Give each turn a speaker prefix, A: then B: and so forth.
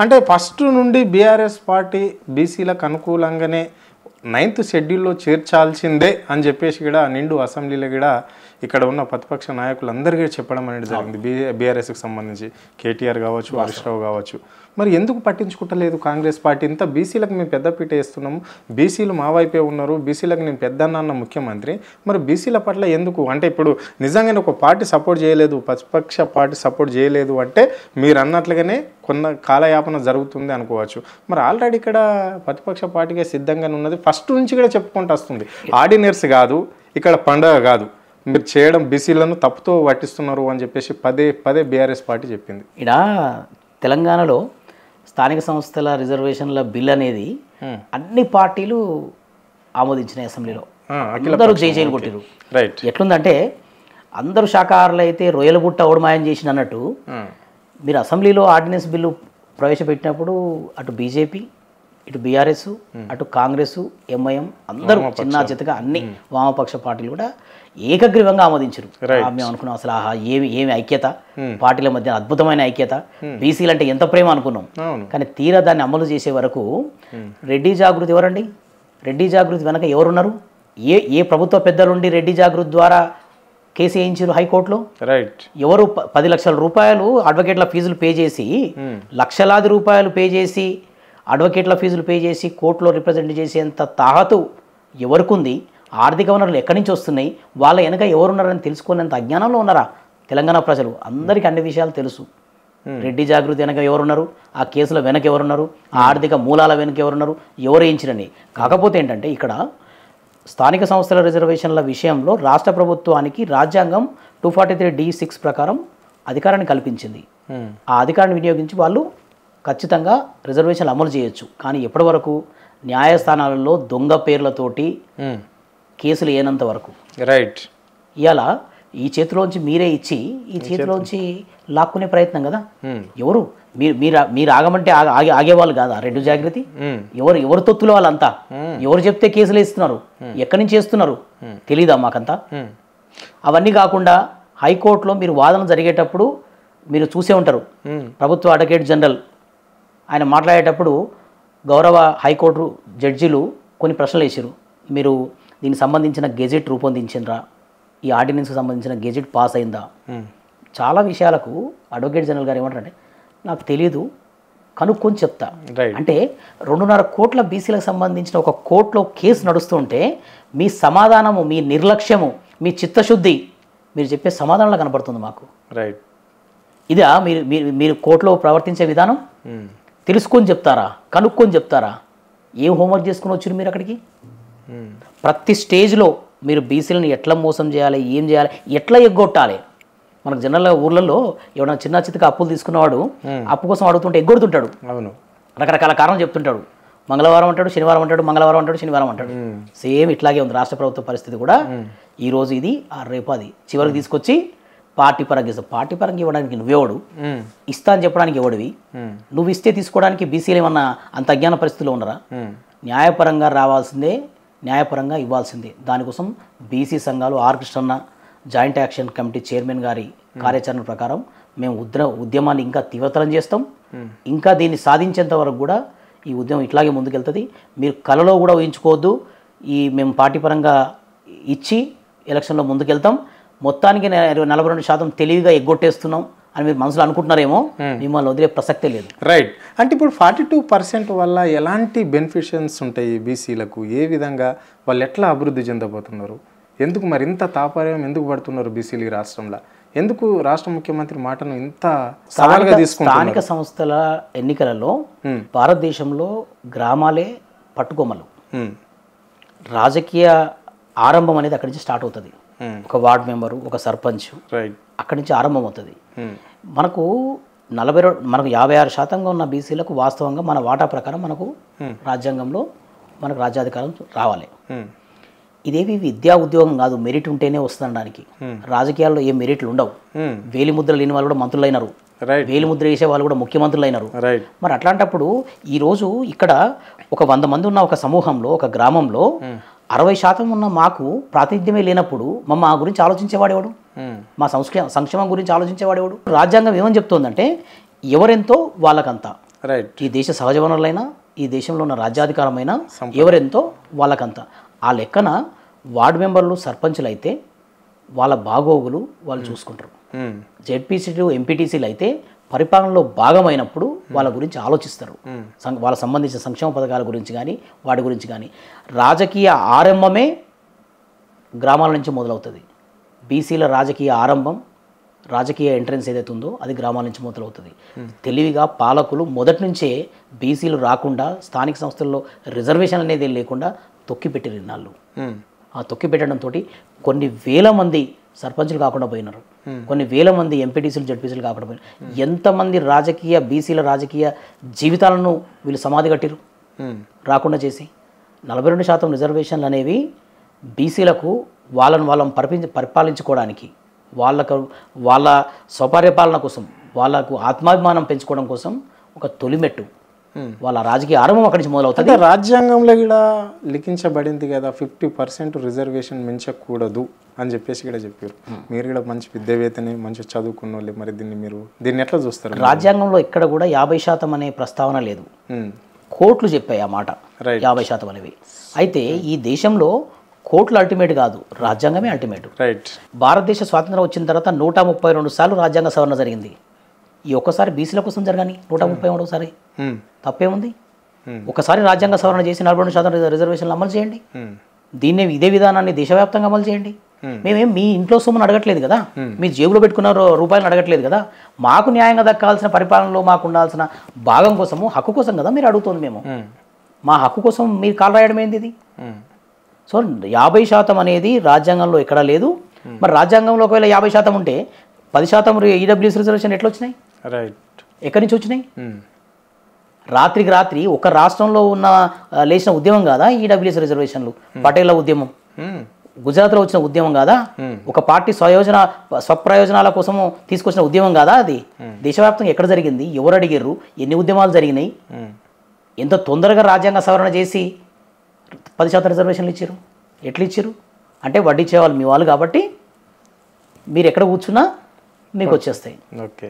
A: అంటే ఫస్ట్ నుండి BRS party బీసీలకు అనుకూలంగానే 9th షెడ్యూల్లో చేర్చాల్సిందే అని చెప్పేసి కూడా నిండు అసెంబ్లీలో కూడా ఇక్కడ ఉన్న ప్రతిపక్ష నాయకులందరికీ చెప్పడం అనేది జరిగింది. బీఆర్ఎస్కి సంబంధించి కేటీఆర్ కావచ్చు, హరీష్ రావు కావచ్చు. మరి ఎందుకు పట్టించుకుంటలేదు కాంగ్రెస్ పార్టీ? ఇంత బీసీలకు మేము పెద్దపీట వేస్తున్నాము, బీసీలు మా వైపే ఉన్నారు, బీసీలకు నేను పెద్దన్న ముఖ్యమంత్రి, మరి బీసీల పట్ల ఎందుకు? అంటే ఇప్పుడు నిజంగానే ఒక పార్టీ సపోర్ట్ చేయలేదు, ప్రతిపక్ష పార్టీ సపోర్ట్ చేయలేదు అంటే మీరు అన్నట్లుగానే కొన్న కాలయాపన జరుగుతుంది అనుకోవచ్చు. మరి ఆల్రెడీ ఇక్కడ ప్రతిపక్ష పార్టీగా సిద్ధంగానే ఉన్నది, ఫస్ట్ నుంచి కూడా చెప్పుకుంటూ వస్తుంది. ఆర్డినర్స్ కాదు, ఇక్కడ పండగ కాదు, మీరు చేయడం బీసీలను తప్పుతో పట్టిస్తున్నారు అని చెప్పేసి పదే పదే బీఆర్ఎస్ పార్టీ చెప్పింది.
B: ఇక్కడ తెలంగాణలో స్థానిక సంస్థల రిజర్వేషన్ల బిల్ అనేది అన్ని పార్టీలు ఆమోదించినాయి అసెంబ్లీలో. అందరూ జైలు కొట్టిరు.
A: రైట్.
B: ఎట్లుందంటే అందరూ శాఖాహారులు అయితే రొయ్యల బుట్ట ఓడమాయం చేసిన అన్నట్టు మీరు అసెంబ్లీలో ఆర్డినెన్స్ బిల్లు ప్రవేశపెట్టినప్పుడు అటు బీజేపీ, ఇటు బీఆర్ఎస్, అటు కాంగ్రెస్, ఎంఐఎం అందరూ చిన్న చిత్తగా అన్ని వామపక్ష పార్టీలు కూడా ఏకగ్రీవంగా ఆమోదించారు. మేము అనుకున్నాం అసలు ఆహా ఏమి ఐక్యత, పార్టీల మధ్య అద్భుతమైన ఐక్యత, బీసీలు అంటే ఎంత ప్రేమ అనుకున్నాం. కానీ తీరా దాన్ని అమలు చేసే వరకు రెడ్డి జాగృతి ఎవరండి? రెడ్డి జాగృతి వెనక ఎవరున్నారు? ఏ ప్రభుత్వ పెద్దలుండి రెడ్డి జాగృతి ద్వారా కేసు వేయించారు హైకోర్టులో?
A: రైట్.
B: ఎవరు 10 లక్షల రూపాయలు అడ్వకేట్ల ఫీజులు పే చేసి, లక్షలాది రూపాయలు పే చేసి, అడ్వకేట్ల ఫీజులు పే చేసి కోర్టులో రిప్రజెంట్ చేసేంత తాహతు ఎవరికుంది? ఆర్థిక వనరులు ఎక్కడి నుంచి వస్తున్నాయి? వాళ్ళ వెనక ఎవరున్నారని తెలుసుకునేంత అజ్ఞానంలో ఉన్నారా తెలంగాణ ప్రజలు? అందరికీ అన్ని విషయాలు తెలుసు. రెడ్డి జాగృతి వెనక ఎవరున్నారు, ఆ కేసుల వెనక ఎవరున్నారు, ఆ ఆర్థిక మూలాల వెనక ఎవరున్నారు, ఎవరు వేయించినని. కాకపోతే ఏంటంటే ఇక్కడ స్థానిక సంస్థల రిజర్వేషన్ల విషయంలో రాష్ట్ర ప్రభుత్వానికి రాజ్యాంగం 243(d)(6) ప్రకారం అధికారాన్ని కల్పించింది. ఆ అధికారాన్ని వినియోగించి వాళ్ళు ఖచ్చితంగా రిజర్వేషన్లు అమలు చేయొచ్చు. కానీ ఎప్పటి వరకు? న్యాయస్థానాలలో దొంగ పేర్లతోటి కేసులు ఏనంత వరకు.
A: రైట్.
B: ఇవాళ ఈ చేతిలోంచి మీరే ఇచ్చి ఈ చేతిలోంచి లాక్కునే ప్రయత్నం కదా. ఎవరు మీరు ఆగమంటే ఆగేవాళ్ళు కాదా రెడ్డి జాగృతి? ఎవరు తొత్తులు వాళ్ళంతా? ఎవరు చెప్తే కేసులు వేస్తున్నారు? ఎక్కడి నుంచి వేస్తున్నారు తెలీదా మాకంతా? అవన్నీ కాకుండా హైకోర్టులో మీరు వాదన జరిగేటప్పుడు మీరు చూసే ఉంటారు. ప్రభుత్వ అడ్వకేట్ జనరల్ ఆయన మాట్లాడేటప్పుడు గౌరవ హైకోర్టు జడ్జీలు కొన్ని ప్రశ్నలు వేసారు. మీరు దీనికి సంబంధించిన గెజెట్ రూపొందించినరా? ఈ ఆర్డినెన్స్కి సంబంధించిన గెజెట్ పాస్ అయిందా? చాలా విషయాలకు అడ్వకేట్ జనరల్ గారు ఏమంటారంటే నాకు తెలియదు, కనుక్కొని చెప్తా. అంటే 2.5 కోట్ల బీసీలకు సంబంధించిన ఒక కోర్టులో కేసు నడుస్తుంటే మీ సమాధానము, మీ నిర్లక్ష్యము, మీ చిత్తశుద్ధి మీరు చెప్పే సమాధానంలో కనపడుతుంది మాకు.
A: రైట్.
B: ఇదా మీరు కోర్టులో ప్రవర్తించే విధానం? తెలుసుకొని చెప్తారా? కనుక్కొని చెప్తారా? ఏం హోంవర్క్ చేసుకుని వచ్చారు మీరు అక్కడికి? ప్రతి స్టేజ్లో మీరు బీసీలను ఎట్లా మోసం చేయాలి, ఏం చేయాలి, ఎట్లా ఎగ్గొట్టాలి. మనకు జనరల్గా ఊర్లలో ఎవరైనా చిన్న చిత్తగా అప్పులు తీసుకున్నవాడు అప్పు కోసం అడుగుతుంటే ఎగ్గొడుతుంటాడు.
A: అవును.
B: రకరకాల కారణం చెప్తుంటాడు. మంగళవారం అంటాడు, శనివారం అంటాడు, మంగళవారం అంటాడు, శనివారం అంటాడు. సేమ్ ఇట్లాగే ఉంది రాష్ట్ర ప్రభుత్వ పరిస్థితి కూడా. ఈరోజు ఇది, రేపు అది, చివరికి తీసుకొచ్చి పార్టీ పరంగా ఇస్తావు. పార్టీ పరంగా ఇవ్వడానికి నువ్వెవడు? ఇస్తా అని చెప్పడానికి ఎవడివి? నువ్వు ఇస్తే తీసుకోవడానికి బీసీలు ఏమన్నా అంత అజ్ఞాన పరిస్థితిలో ఉన్నారా? న్యాయపరంగా రావాల్సిందే, న్యాయపరంగా ఇవ్వాల్సిందే. దానికోసం బీసీ సంఘాలు ఆర్ కృష్ణన్న జాయింట్ యాక్షన్ కమిటీ చైర్మన్ గారి కార్యాచరణ ప్రకారం మేము ఉద్యమాన్ని ఇంకా తీవ్రతరం చేస్తాం. ఇంకా దీన్ని సాధించేంత వరకు కూడా ఈ ఉద్యమం ఇట్లాగే ముందుకెళ్తుంది. మీరు కలలో కూడా ఊహించుకోవద్దు మేము పార్టీ పరంగా ఇచ్చి ఎలక్షన్లో ముందుకెళ్తాం, మొత్తానికి 42% తెలివిగా ఎగ్గొట్టేస్తున్నాం అని మీరు మనసులో అనుకుంటున్నారేమో, మిమ్మల్ని వదిలే ప్రసక్తే లేదు.
A: రైట్. అంటే ఇప్పుడు 42% వల్ల ఎలాంటి బెనిఫిషన్స్ ఉంటాయి బీసీలకు? ఏ విధంగా వాళ్ళు ఎట్లా అభివృద్ధి చెందబోతున్నారు? ఎందుకు మరి ఇంత తాపర్యం ఎందుకు పడుతున్నారు బీసీలు ఈ రాష్ట్రంలో? ఎందుకు రాష్ట్ర ముఖ్యమంత్రి మాటను ఇంత సవాలుగా తీసుకుంటున్నారు?
B: స్థానిక సంస్థల ఎన్నికలలో భారతదేశంలో గ్రామాలే పట్టుకొమ్మలు. రాజకీయ ఆరంభం అనేది అక్కడి నుంచి స్టార్ట్ అవుతుంది. ఒక వార్డ్ మెంబరు, ఒక సర్పంచ్, అక్కడి నుంచి ఆరంభం అవుతుంది. మనకు 56% ఉన్న బీసీలకు వాస్తవంగా మన వాటా ప్రకారం మనకు రాజ్యాంగంలో మనకు రాజ్యాధికారం రావాలి. ఇదేవి విద్యా ఉద్యోగం కాదు, మెరిట్ ఉంటేనే వస్తుండడానికి. రాజకీయాల్లో ఏ మెరిట్లు ఉండవు. వేలి ముద్ర లేని వాళ్ళు కూడా మంత్రులు అయినారు, వేలి ముద్ర వేసే వాళ్ళు కూడా ముఖ్యమంత్రులు అయినారు. మరి అట్లాంటప్పుడు ఈరోజు ఇక్కడ ఒక 100 మంది ఉన్న ఒక సమూహంలో, ఒక గ్రామంలో 60% ఉన్న మాకు ప్రాతినిధ్యమే లేనప్పుడు మా గురించి ఆలోచించేవాడేవాడు? మా సంక్షేమం గురించి ఆలోచించేవాడేవాడు? రాజ్యాంగం ఏమని చెప్తోందంటే ఎవరెంతో వాళ్ళకంతా.
A: రైట్.
B: ఈ దేశ సహజ వనరులైనా ఈ దేశంలో ఉన్న రాజ్యాధికారమైన ఎవరెంతో వాళ్ళకంత. ఆ లెక్కన వార్డు మెంబర్లు సర్పంచులు అయితే వాళ్ళ బాగోగులు వాళ్ళు చూసుకుంటారు. జెడ్పీసీలు ఎంపీటీసీలు అయితే పరిపాలనలో భాగమైనప్పుడు వాళ్ళ గురించి ఆలోచిస్తారు. వాళ్ళ సంబంధించిన సంక్షేమ పథకాల గురించి కానీ వాటి గురించి కానీ. రాజకీయ ఆరంభమే గ్రామాల నుంచి మొదలవుతుంది. బీసీల రాజకీయ ఆరంభం, రాజకీయ ఎంట్రన్స్ ఏదైతే ఉందో అది గ్రామాల నుంచి మొదలవుతుంది. తెలివిగా పాలకులు మొదటి నుంచే బీసీలు రాకుండా స్థానిక సంస్థల్లో రిజర్వేషన్ అనేది లేకుండా తొక్కిపెట్టారు ఇన్నాళ్ళు. ఆ తొక్కి పెట్టడంతో కొన్ని వేల మంది సర్పంచులు కాకుండా పోయినారు, కొన్ని వేల మంది ఎంపీటీసీలు జడ్పీసీలు కాకుండా పోయినారు. ఎంతమంది రాజకీయ బీసీల రాజకీయ జీవితాలను వీళ్ళు సమాధి కట్టిరు రాకుండా చేసి. 42% రిజర్వేషన్లు అనేవి బీసీలకు వాళ్ళని పరిపాలించుకోవడానికి, వాళ్ళ స్వపరిపాలన కోసం, వాళ్ళకు ఆత్మాభిమానం పెంచుకోవడం కోసం ఒక తొలిమెట్టు. వాళ్ళ రాజకీయ ఆరంభం అక్కడి నుంచి మొదలవుతుంది.
A: రాజ్యాంగంలో కూడా లిఖించబడింది కదా 50% రిజర్వేషన్ మించకూడదు అని చెప్పేసి కూడా చెప్పారు. మీరు కూడా మంచి విద్యావేత్తని, మంచి చదువుకున్న వాళ్ళు, మరి దీన్ని ఎట్లా చూస్తారు?
B: రాజ్యాంగంలో ఇక్కడ కూడా 50% అనే ప్రస్తావన లేదు. కోర్టులు చెప్పాయి ఆ మాట 50% అనేవి. అయితే ఈ దేశంలో కోర్టులు అల్టిమేట్ కాదు, రాజ్యాంగమే అల్టిమేట్.
A: రైట్.
B: భారతదేశ స్వాతంత్రం వచ్చిన తర్వాత 132 సార్లు రాజ్యాంగ సవరణ జరిగింది. ఈ ఒక్కసారి బీసీల కోసం జరగాని 133సారి తప్పేముంది? ఒకసారి రాజ్యాంగ సవరణ చేసి 42% రిజర్వేషన్లు అమలు చేయండి. ఇదే విధానాన్ని దేశవ్యాప్తంగా అమలు చేయండి. మేమేం మీ ఇంట్లో సొమ్మును అడగట్లేదు కదా, మీ జేబులో పెట్టుకున్న రూపాయలను అడగట్లేదు కదా. మాకు న్యాయంగా దక్కాల్సిన పరిపాలనలో మాకు ఉండాల్సిన భాగం కోసము, హక్కు కోసం కదా మీరు అడుగుతుంది. మేము మా హక్కు కోసం మీరు కాలు రాయడం ఏంది ఇది? సో 50% అనేది రాజ్యాంగంలో ఎక్కడా లేదు. మరి రాజ్యాంగంలో ఒకవేళ 50% ఉంటే 10% ఈడబ్ల్యూఎస్ రిజర్వేషన్ ఎట్లా వచ్చినాయి?
A: రైట్.
B: ఎక్కడి నుంచి వచ్చినాయి? రాత్రికి రాత్రి ఒక రాష్ట్రంలో ఉన్న లేచిన ఉద్యమం కాదా ఈడబ్ల్యూఎస్ రిజర్వేషన్లు? పటేళ్ల ఉద్యమం గుజరాత్లో వచ్చిన ఉద్యమం కాదా? ఒక పార్టీ స్వప్రయోజనాల కోసము తీసుకొచ్చిన ఉద్యమం కాదా అది? దేశవ్యాప్తంగా ఎక్కడ జరిగింది? ఎవరు అడిగారు? ఎన్ని ఉద్యమాలు జరిగినాయి? ఎంత తొందరగా రాజ్యాంగ సవరణ చేసి 10% రిజర్వేషన్లు ఇచ్చారు? ఎట్లా ఇచ్చారు? అంటే వడ్డిచ్చేవాళ్ళు మీ వాళ్ళు కాబట్టి మీరు ఎక్కడ కూర్చున్నా మీకు వచ్చేస్తాయి.
A: ఓకే.